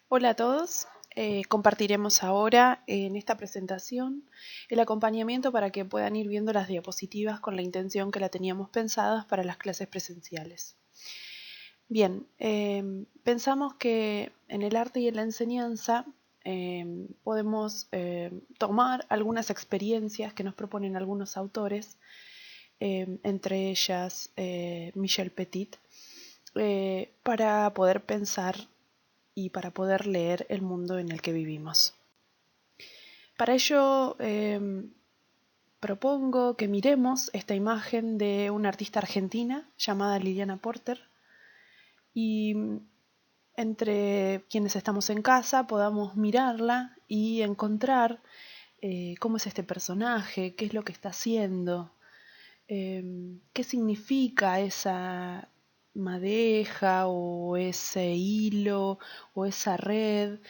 Hola a todos. Compartiremos ahora en esta presentación el acompañamiento para que puedan ir viendo las diapositivas con la intención que la teníamos pensadas para las clases presenciales. Bien, pensamos que en el arte y en la enseñanza podemos tomar algunas experiencias que nos proponen algunos autores, entre ellas Michel Petit, para poder pensar y para poder leer el mundo en el que vivimos. Para ello propongo que miremos esta imagen de una artista argentina llamada Liliana Porter y entre quienes estamos en casa podamos mirarla y encontrar cómo es este personaje, qué es lo que está haciendo, qué significa esa madeja o ese hilo o esa red,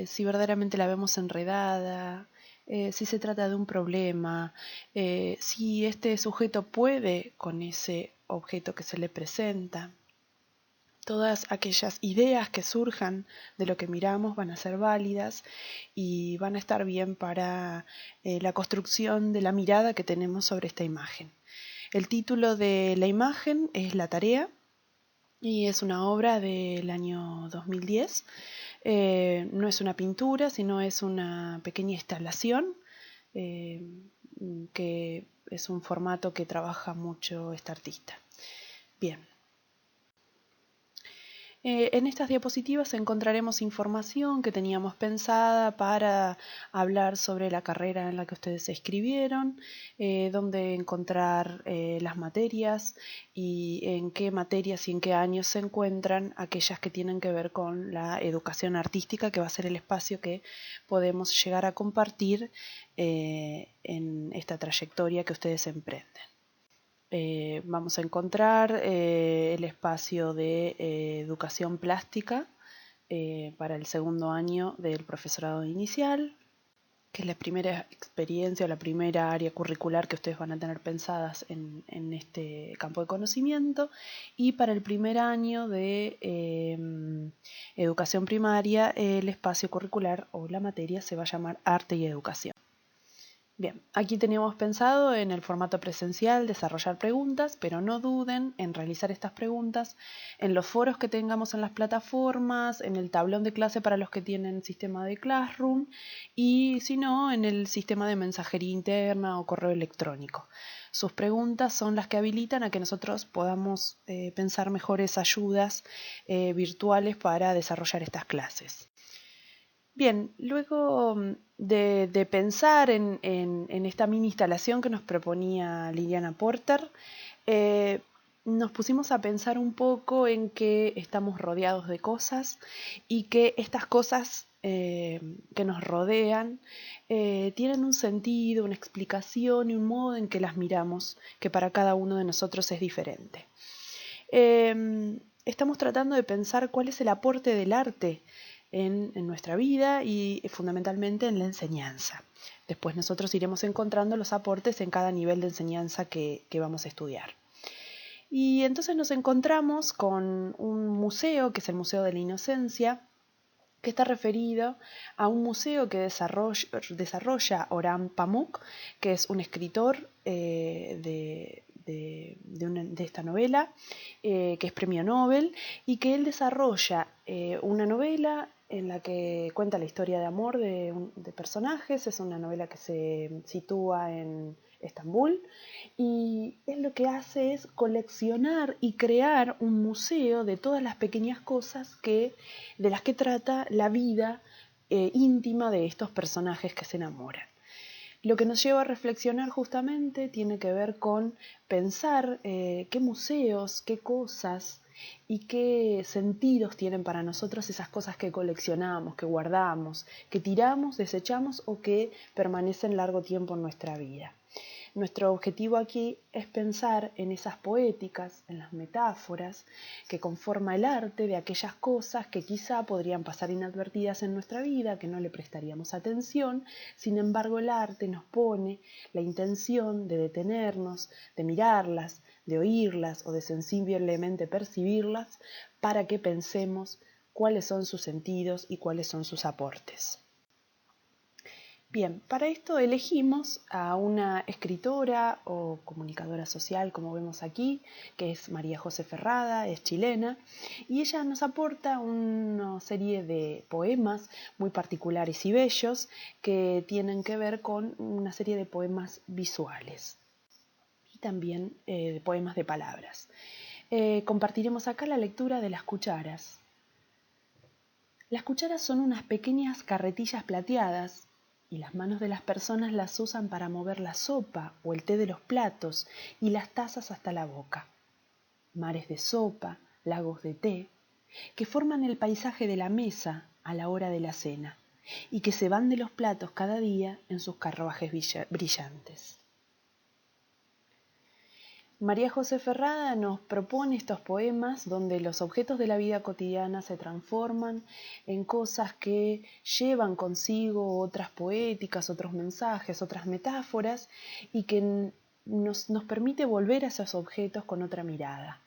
si verdaderamente la vemos enredada, si se trata de un problema, si este sujeto puede con ese objeto que se le presenta. Todas aquellas ideas que surjan de lo que miramos van a ser válidas y van a estar bien para la construcción de la mirada que tenemos sobre esta imagen. El título de la imagen es La Tarea y es una obra del año 2010. No es una pintura, sino es una pequeña instalación que es un formato que trabaja mucho esta artista. Bien. En estas diapositivas encontraremos información que teníamos pensada para hablar sobre la carrera en la que ustedes se inscribieron, dónde encontrar las materias y en qué materias y en qué años se encuentran aquellas que tienen que ver con la educación artística, que va a ser el espacio que podemos llegar a compartir en esta trayectoria que ustedes emprenden. Vamos a encontrar el espacio de educación plástica para el segundo año del profesorado inicial, que es la primera experiencia o la primera área curricular que ustedes van a tener pensadas en este campo de conocimiento, y para el primer año de educación primaria el espacio curricular o la materia se va a llamar Arte y Educación. Bien, aquí teníamos pensado en el formato presencial desarrollar preguntas, pero no duden en realizar estas preguntas en los foros que tengamos en las plataformas, en el tablón de clase para los que tienen sistema de Classroom y si no, en el sistema de mensajería interna o correo electrónico. Sus preguntas son las que habilitan a que nosotros podamos pensar mejores ayudas virtuales para desarrollar estas clases. Bien, luego de pensar en esta mini instalación que nos proponía Liliana Porter, nos pusimos a pensar un poco en que estamos rodeados de cosas y que estas cosas que nos rodean tienen un sentido, una explicación y un modo en que las miramos, que para cada uno de nosotros es diferente. Estamos tratando de pensar cuál es el aporte del arte en nuestra vida y fundamentalmente en la enseñanza. Después nosotros iremos encontrando los aportes en cada nivel de enseñanza que vamos a estudiar. Y entonces nos encontramos con un museo, que es el Museo de la Inocencia, que está referido a un museo que desarrolla Orhan Pamuk, que es un escritor de esta novela, que es premio Nobel, y que él desarrolla una novela en la que cuenta la historia de amor de personajes. Es una novela que se sitúa en Estambul, y él lo que hace es coleccionar y crear un museo de todas las pequeñas cosas de las que trata la vida íntima de estos personajes que se enamoran. Lo que nos lleva a reflexionar justamente tiene que ver con pensar qué museos, qué cosas y qué sentidos tienen para nosotros esas cosas que coleccionamos, que guardamos, que tiramos, desechamos o que permanecen largo tiempo en nuestra vida. Nuestro objetivo aquí es pensar en esas poéticas, en las metáforas que conforma el arte de aquellas cosas que quizá podrían pasar inadvertidas en nuestra vida, que no le prestaríamos atención. Sin embargo, el arte nos pone la intención de detenernos, de mirarlas, de oírlas o de sensiblemente percibirlas para que pensemos cuáles son sus sentidos y cuáles son sus aportes. Bien, para esto elegimos a una escritora o comunicadora social, como vemos aquí, que es María José Ferrada, es chilena, y ella nos aporta una serie de poemas muy particulares y bellos que tienen que ver con una serie de poemas visuales y también de poemas de palabras. Compartiremos acá la lectura de las cucharas. Las cucharas son unas pequeñas carretillas plateadas y las manos de las personas las usan para mover la sopa o el té de los platos y las tazas hasta la boca. Mares de sopa, lagos de té, que forman el paisaje de la mesa a la hora de la cena y que se van de los platos cada día en sus carruajes brillantes. María José Ferrada nos propone estos poemas donde los objetos de la vida cotidiana se transforman en cosas que llevan consigo otras poéticas, otros mensajes, otras metáforas y que nos permite volver a esos objetos con otra mirada.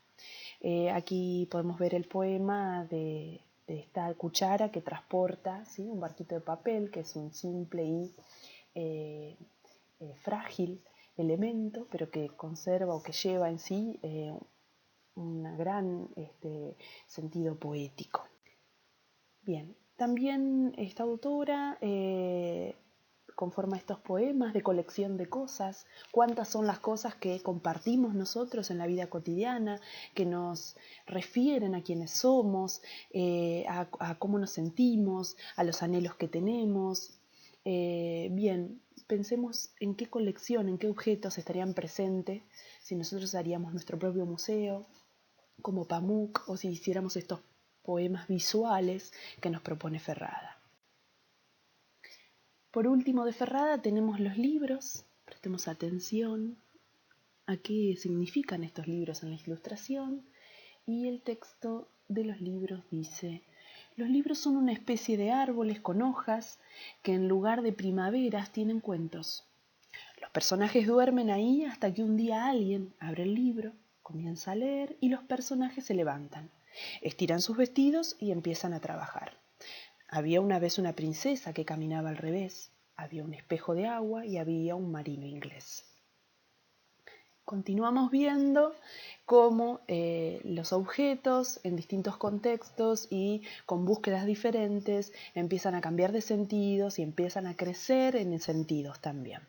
Aquí podemos ver el poema de esta cuchara que transporta, ¿sí?, un barquito de papel, que es un simple y frágil elemento, pero que conserva o que lleva en sí un gran sentido poético. Bien, también esta autora conforma estos poemas de colección de cosas. ¿Cuántas son las cosas que compartimos nosotros en la vida cotidiana, que nos refieren a quienes somos, a cómo nos sentimos, a los anhelos que tenemos? Bien, pensemos en qué colección, en qué objetos estarían presentes si nosotros haríamos nuestro propio museo, como Pamuk, o si hiciéramos estos poemas visuales que nos propone Ferrada. Por último, de Ferrada tenemos los libros. Prestemos atención a qué significan estos libros en la ilustración. Y el texto de los libros dice: los libros son una especie de árboles con hojas que en lugar de primaveras tienen cuentos. Los personajes duermen ahí hasta que un día alguien abre el libro, comienza a leer y los personajes se levantan, estiran sus vestidos y empiezan a trabajar. Había una vez una princesa que caminaba al revés, había un espejo de agua y había un marino inglés. Continuamos viendo cómo los objetos en distintos contextos y con búsquedas diferentes empiezan a cambiar de sentidos y empiezan a crecer en sentidos también.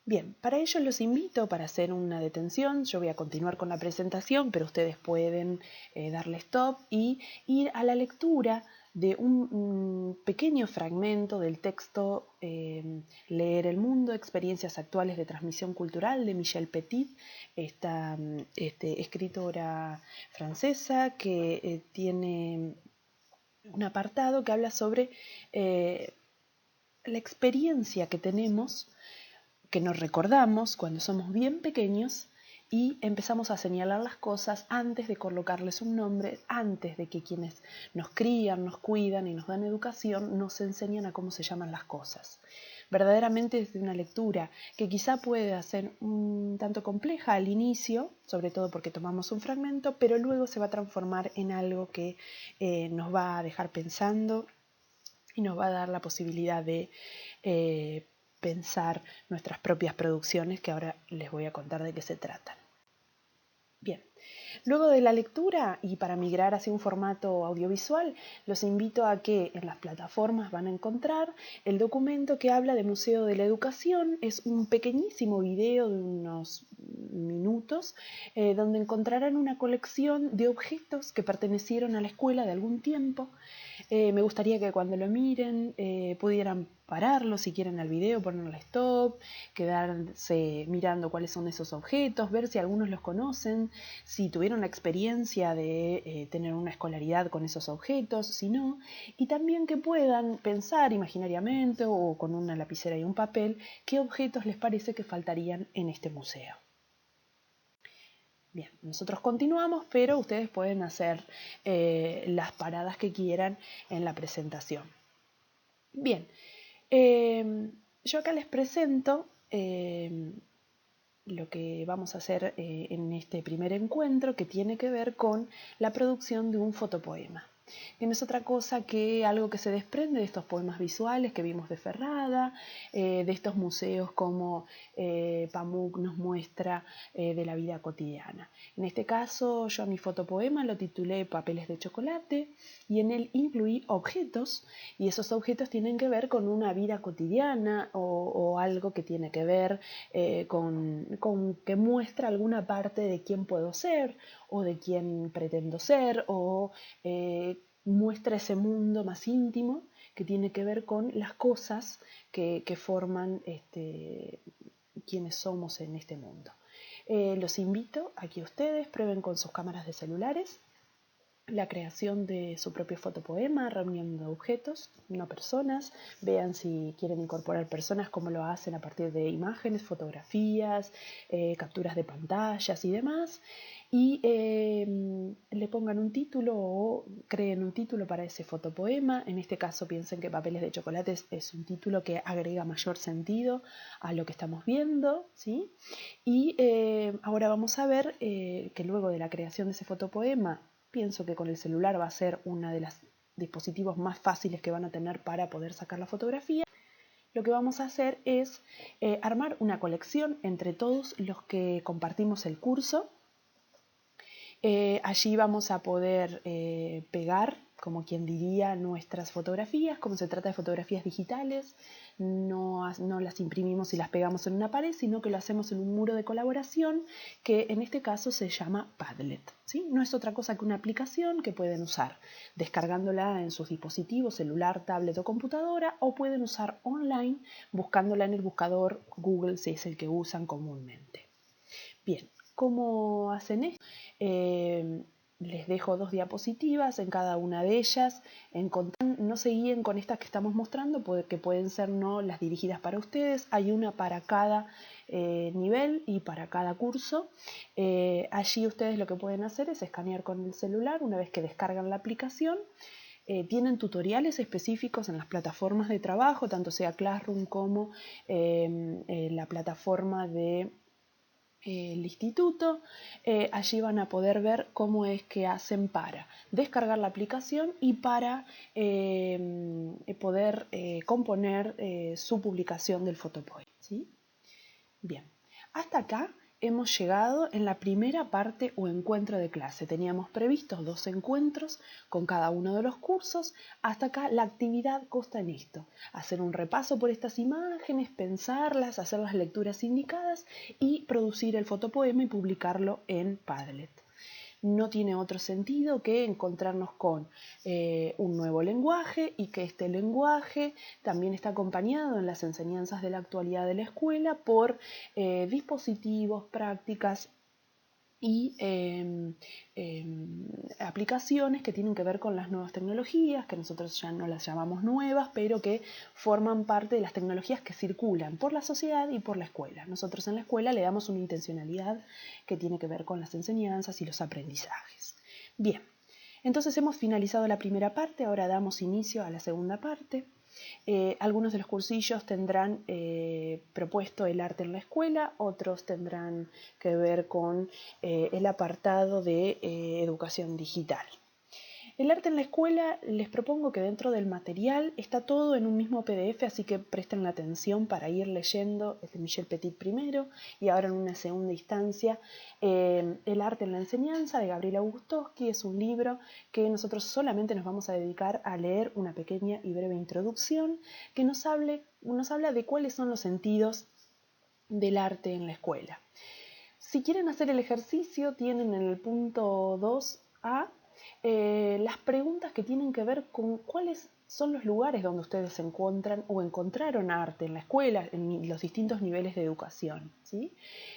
Bien, para ello los invito para hacer una detención. Yo voy a continuar con la presentación, pero ustedes pueden darle stop y ir a la lectura de un pequeño fragmento del texto Leer el mundo, experiencias actuales de transmisión cultural, de Michel Petit, esta escritora francesa que tiene un apartado que habla sobre la experiencia que tenemos, que nos recordamos cuando somos bien pequeños y empezamos a señalar las cosas antes de colocarles un nombre, antes de que quienes nos crían, nos cuidan y nos dan educación nos enseñan a cómo se llaman las cosas. Verdaderamente es una lectura que quizá puede ser un tanto compleja al inicio, sobre todo porque tomamos un fragmento, pero luego se va a transformar en algo que nos va a dejar pensando y nos va a dar la posibilidad de pensar nuestras propias producciones, que ahora les voy a contar de qué se tratan. Bien, luego de la lectura y para migrar hacia un formato audiovisual, los invito a que en las plataformas van a encontrar el documento que habla de Museo de la Educación. Es un pequeñísimo video de unos minutos donde encontrarán una colección de objetos que pertenecieron a la escuela de algún tiempo. Me gustaría que cuando lo miren pudieran pararlo, si quieren al video, ponerle stop, quedarse mirando cuáles son esos objetos, ver si algunos los conocen, si tuvieron la experiencia de tener una escolaridad con esos objetos, si no, y también que puedan pensar imaginariamente o con una lapicera y un papel qué objetos les parece que faltarían en este museo. Bien, nosotros continuamos, pero ustedes pueden hacer las paradas que quieran en la presentación. Bien, yo acá les presento lo que vamos a hacer en este primer encuentro, que tiene que ver con la producción de un fotopoema. que no es otra cosa que algo que se desprende de estos poemas visuales que vimos de Ferrada, de estos museos como Pamuk nos muestra de la vida cotidiana. En este caso, yo a mi fotopoema lo titulé Papeles de chocolate y en él incluí objetos, y esos objetos tienen que ver con una vida cotidiana o algo que tiene que ver con que muestra alguna parte de quién puedo ser o de quién pretendo ser, o muestra ese mundo más íntimo que tiene que ver con las cosas que forman quienes somos en este mundo. Los invito a que ustedes prueben con sus cámaras de celulares la creación de su propio fotopoema, reuniendo objetos, no personas. Vean si quieren incorporar personas, cómo lo hacen a partir de imágenes, fotografías, capturas de pantallas y demás. Y le pongan un título o creen un título para ese fotopoema. En este caso piensen que Papeles de chocolate es un título que agrega mayor sentido a lo que estamos viendo, ¿sí? Y ahora vamos a ver que luego de la creación de ese fotopoema, pienso que con el celular va a ser uno de los dispositivos más fáciles que van a tener para poder sacar la fotografía. Lo que vamos a hacer es armar una colección entre todos los que compartimos el curso. Allí vamos a poder pegar, como quien diría, nuestras fotografías. Como se trata de fotografías digitales, no las imprimimos y las pegamos en una pared, sino que lo hacemos en un muro de colaboración que en este caso se llama Padlet, ¿sí? No es otra cosa que una aplicación que pueden usar descargándola en sus dispositivos, celular, tablet o computadora, o pueden usar online buscándola en el buscador Google, si es el que usan comúnmente. Bien, ¿cómo hacen esto? Les dejo 2 diapositivas, en cada una de ellas no se guíen con estas que estamos mostrando, que pueden ser no las dirigidas para ustedes. Hay una para cada nivel y para cada curso. Allí ustedes lo que pueden hacer es escanear con el celular una vez que descargan la aplicación. Tienen tutoriales específicos en las plataformas de trabajo, tanto sea Classroom como la plataforma de el instituto. Allí van a poder ver cómo es que hacen para descargar la aplicación y para poder componer su publicación del fotopoema, ¿sí? Bien, hasta acá hemos llegado en la primera parte o encuentro de clase. Teníamos previstos 2 encuentros con cada uno de los cursos. Hasta acá la actividad consta en esto: hacer un repaso por estas imágenes, pensarlas, hacer las lecturas indicadas y producir el fotopoema y publicarlo en Padlet. No tiene otro sentido que encontrarnos con un nuevo lenguaje, y que este lenguaje también está acompañado en las enseñanzas de la actualidad de la escuela por dispositivos, prácticas y aplicaciones que tienen que ver con las nuevas tecnologías, que nosotros ya no las llamamos nuevas, pero que forman parte de las tecnologías que circulan por la sociedad y por la escuela. Nosotros en la escuela le damos una intencionalidad que tiene que ver con las enseñanzas y los aprendizajes. Bien, entonces hemos finalizado la primera parte, ahora damos inicio a la segunda parte. Algunos de los cursillos tendrán propuesto el arte en la escuela, otros tendrán que ver con el apartado de educación digital. El arte en la escuela, les propongo que dentro del material está todo en un mismo PDF, así que presten la atención para ir leyendo el de Michel Petit primero y ahora en una segunda instancia El arte en la enseñanza de Gabriela Bugostowski. Es un libro que nosotros solamente nos vamos a dedicar a leer una pequeña y breve introducción que nos habla de cuáles son los sentidos del arte en la escuela. Si quieren hacer el ejercicio, tienen en el punto 2A las preguntas que tienen que ver con cuáles son los lugares donde ustedes se encuentran o encontraron arte en la escuela, en los distintos niveles de educación, ¿sí?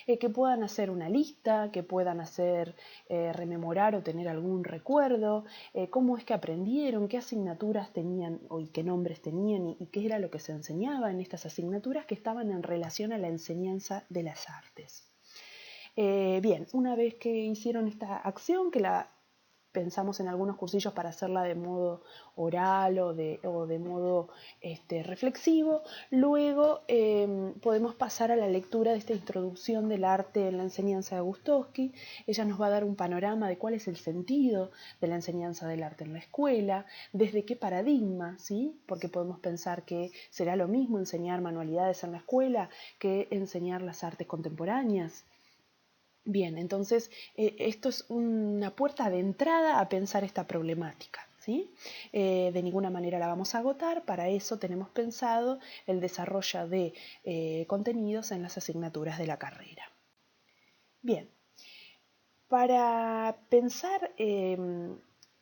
Que puedan hacer una lista, que puedan hacer rememorar o tener algún recuerdo, cómo es que aprendieron, qué asignaturas tenían y qué nombres tenían y qué era lo que se enseñaba en estas asignaturas que estaban en relación a la enseñanza de las artes. Bien, una vez que hicieron esta acción, que la pensamos en algunos cursillos para hacerla de modo oral o de modo reflexivo. Luego podemos pasar a la lectura de esta introducción del arte en la enseñanza de Gustowski. Ella nos va a dar un panorama de cuál es el sentido de la enseñanza del arte en la escuela, desde qué paradigma, ¿sí? Porque podemos pensar que será lo mismo enseñar manualidades en la escuela que enseñar las artes contemporáneas. Bien, entonces esto es una puerta de entrada a pensar esta problemática, ¿sí? De ninguna manera la vamos a agotar, para eso tenemos pensado el desarrollo de contenidos en las asignaturas de la carrera. Bien, para pensar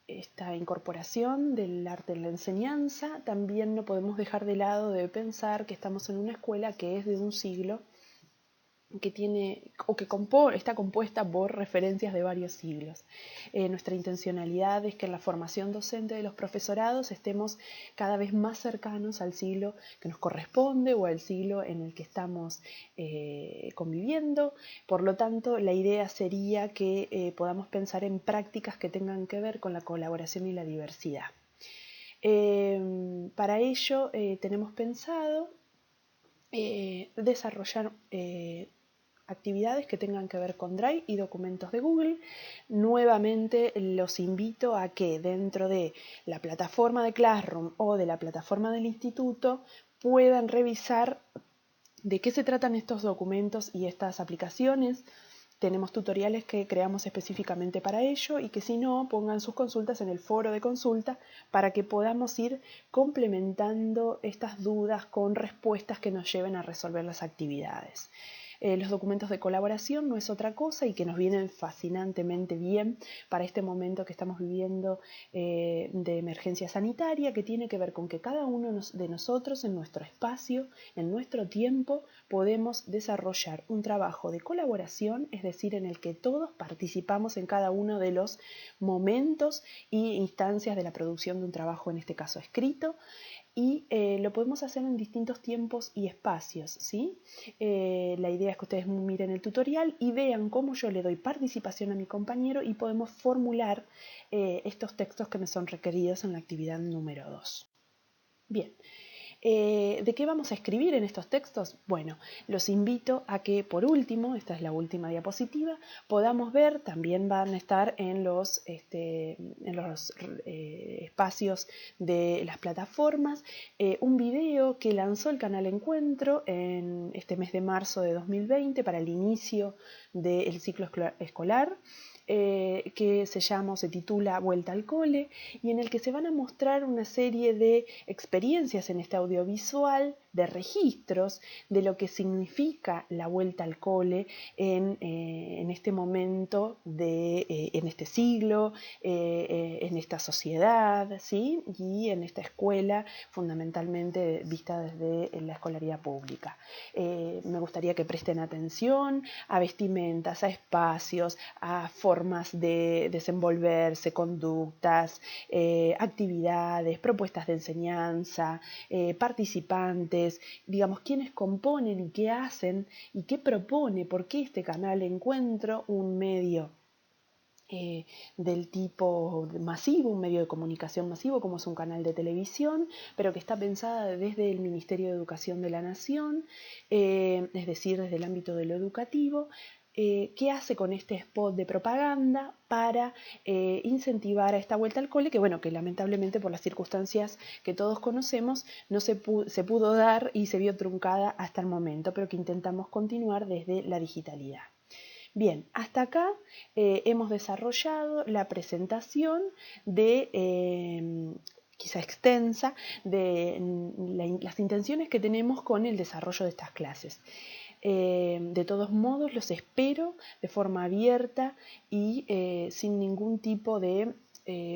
esta incorporación del arte en la enseñanza, también no podemos dejar de lado de pensar que estamos en una escuela que es de un siglo que tiene o que está compuesta por referencias de varios siglos. Nuestra intencionalidad es que en la formación docente de los profesorados estemos cada vez más cercanos al siglo que nos corresponde o al siglo en el que estamos conviviendo. Por lo tanto, la idea sería que podamos pensar en prácticas que tengan que ver con la colaboración y la diversidad. Para ello tenemos pensado desarrollar actividades que tengan que ver con Drive y documentos de Google. Nuevamente los invito a que dentro de la plataforma de Classroom o de la plataforma del instituto puedan revisar de qué se tratan estos documentos y estas aplicaciones. Tenemos tutoriales que creamos específicamente para ello y que si no, pongan sus consultas en el foro de consulta para que podamos ir complementando estas dudas con respuestas que nos lleven a resolver las actividades. Los documentos de colaboración no es otra cosa y que nos vienen fascinantemente bien para este momento que estamos viviendo de emergencia sanitaria, que tiene que ver con que cada uno de nosotros en nuestro espacio, en nuestro tiempo, podemos desarrollar un trabajo de colaboración, es decir, en el que todos participamos en cada uno de los momentos e instancias de la producción de un trabajo, en este caso escrito, y lo podemos hacer en distintos tiempos y espacios, ¿sí? La idea es que ustedes miren el tutorial y vean cómo yo le doy participación a mi compañero y podemos formular estos textos que me son requeridos en la actividad número 2. Bien. ¿De qué vamos a escribir en estos textos? Bueno, los invito a que por último, esta es la última diapositiva, podamos ver, también van a estar en los espacios de las plataformas, un video que lanzó el canal Encuentro en este mes de marzo de 2020 para el inicio del ciclo escolar. Que se titula Vuelta al Cole, y en el que se van a mostrar una serie de experiencias en este audiovisual, de registros de lo que significa la vuelta al cole en este momento, en este siglo, en esta sociedad, ¿sí? Y en esta escuela fundamentalmente vista desde la escolaridad pública. Me gustaría que presten atención a vestimentas, a espacios, a formas de desenvolverse, conductas, actividades, propuestas de enseñanza, participantes, digamos, quiénes componen y qué hacen y qué propone, por qué este canal Encuentro, un medio del tipo masivo, un medio de comunicación masivo como es un canal de televisión, pero que está pensada desde el Ministerio de Educación de la Nación, es decir, desde el ámbito de lo educativo. ¿Qué hace con este spot de propaganda para incentivar a esta vuelta al cole? Que bueno, que lamentablemente por las circunstancias que todos conocemos no se pudo dar y se vio truncada hasta el momento, pero que intentamos continuar desde la digitalidad. Bien, hasta acá hemos desarrollado la presentación de quizá extensa, de las intenciones que tenemos con el desarrollo de estas clases. De todos modos, los espero de forma abierta y sin ningún tipo de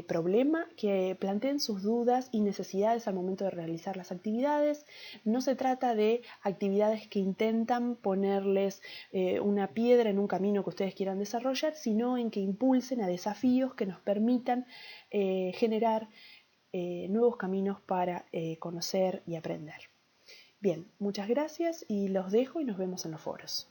problema, que planteen sus dudas y necesidades al momento de realizar las actividades. No se trata de actividades que intentan ponerles una piedra en un camino que ustedes quieran desarrollar, sino en que impulsen a desafíos que nos permitan generar nuevos caminos para conocer y aprender. Bien, muchas gracias y los dejo y nos vemos en los foros.